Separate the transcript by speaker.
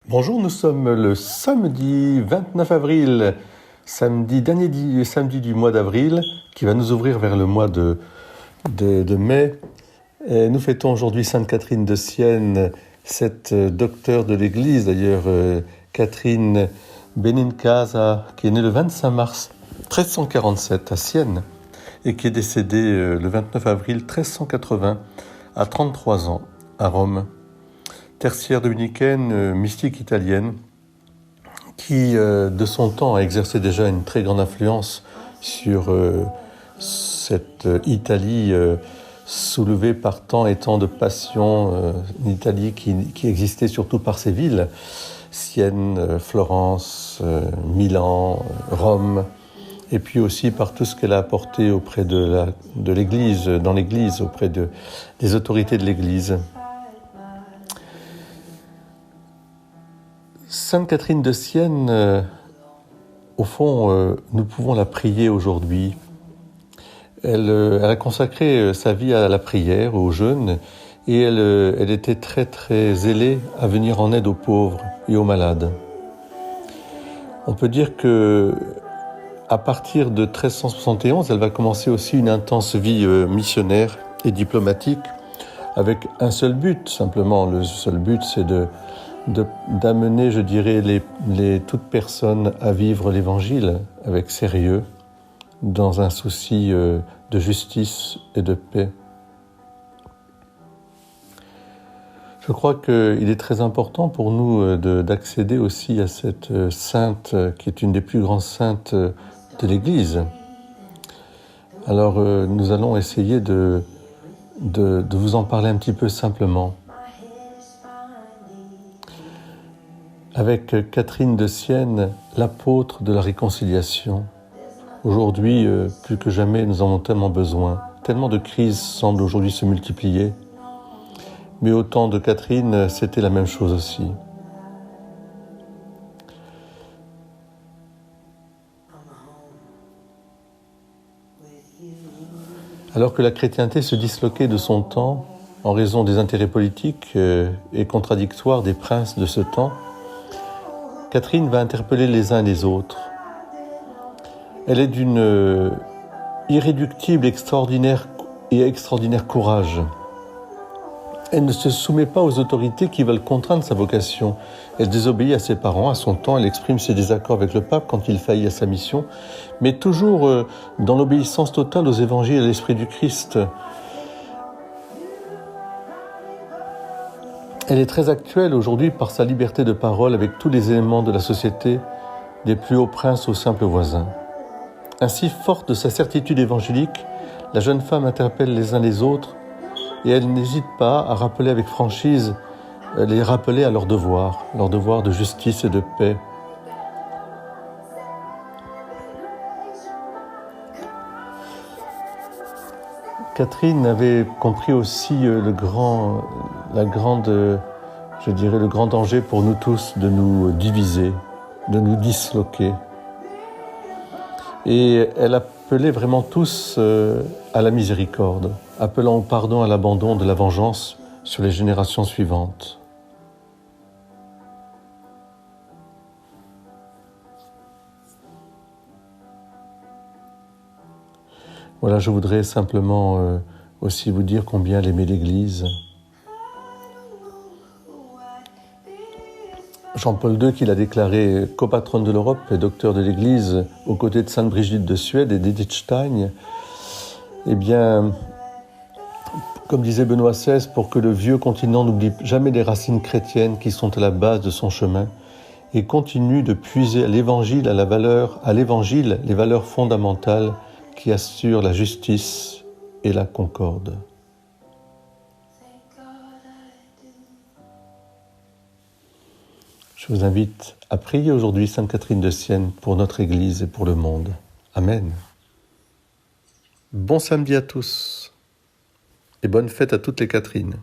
Speaker 1: Bonjour, nous sommes le samedi 29 avril, dernier samedi du mois d'avril, qui va nous ouvrir vers le mois de mai. Et nous fêtons aujourd'hui Sainte Catherine de Sienne, cette docteure de l'Église, d'ailleurs Catherine Benincasa, qui est née le 25 mars 1347 à Sienne et qui est décédée le 29 avril 1380 à 33 ans à Rome. Tertiaire dominicaine, mystique italienne, qui de son temps a exercé déjà une très grande influence sur cette Italie soulevée par tant et tant de passions, une Italie qui existait surtout par ses villes, Sienne, Florence, Milan, Rome, et puis aussi par tout ce qu'elle a apporté auprès de l'Église, dans l'Église, auprès des autorités de l'Église. Sainte Catherine de Sienne, au fond, nous pouvons la prier aujourd'hui. Elle a consacré sa vie à la prière, au jeûne, et elle était très très zélée à venir en aide aux pauvres et aux malades. On peut dire que à partir de 1371, elle va commencer aussi une intense vie missionnaire et diplomatique, avec un seul but, simplement. Le seul but, c'est d'amener, je dirais, toute personne à vivre l'Évangile avec sérieux, dans un souci de justice et de paix. Je crois qu'il est très important pour nous d'accéder aussi à cette sainte qui est une des plus grandes saintes de l'Église. Alors nous allons essayer de vous en parler un petit peu simplement. Avec Catherine de Sienne, l'apôtre de la réconciliation. Aujourd'hui, plus que jamais, nous en avons tellement besoin. Tellement de crises semblent aujourd'hui se multiplier. Mais au temps de Catherine, c'était la même chose aussi. Alors que la chrétienté se disloquait de son temps, en raison des intérêts politiques et contradictoires des princes de ce temps, Catherine va interpeller les uns et les autres. Elle est d'une irréductible, extraordinaire courage. Elle ne se soumet pas aux autorités qui veulent contraindre sa vocation. Elle désobéit à ses parents, à son temps, elle exprime ses désaccords avec le pape quand il faillit à sa mission, mais toujours dans l'obéissance totale aux évangiles et à l'esprit du Christ. Elle est très actuelle aujourd'hui par sa liberté de parole avec tous les éléments de la société, des plus hauts princes aux simples voisins. Ainsi, forte de sa certitude évangélique, la jeune femme interpelle les uns les autres et elle n'hésite pas à rappeler avec franchise, les rappeler à leur devoir de justice et de paix. Catherine avait compris aussi le grand danger pour nous tous de nous diviser, de nous disloquer. Et elle appelait vraiment tous à la miséricorde, appelant au pardon, à l'abandon de la vengeance sur les générations suivantes. Voilà, je voudrais simplement aussi vous dire combien elle aimait l'Église. Jean-Paul II, qui l'a déclaré copatronne de l'Europe et docteur de l'Église, aux côtés de Sainte Brigitte de Suède et d'Edith Stein, eh bien, comme disait Benoît XVI, pour que le vieux continent n'oublie jamais les racines chrétiennes qui sont à la base de son chemin et continue de puiser à l'Évangile, les valeurs fondamentales qui assurent la justice et la concorde. Je vous invite à prier aujourd'hui Sainte Catherine de Sienne pour notre Église et pour le monde. Amen. Bon samedi à tous et bonne fête à toutes les Catherines.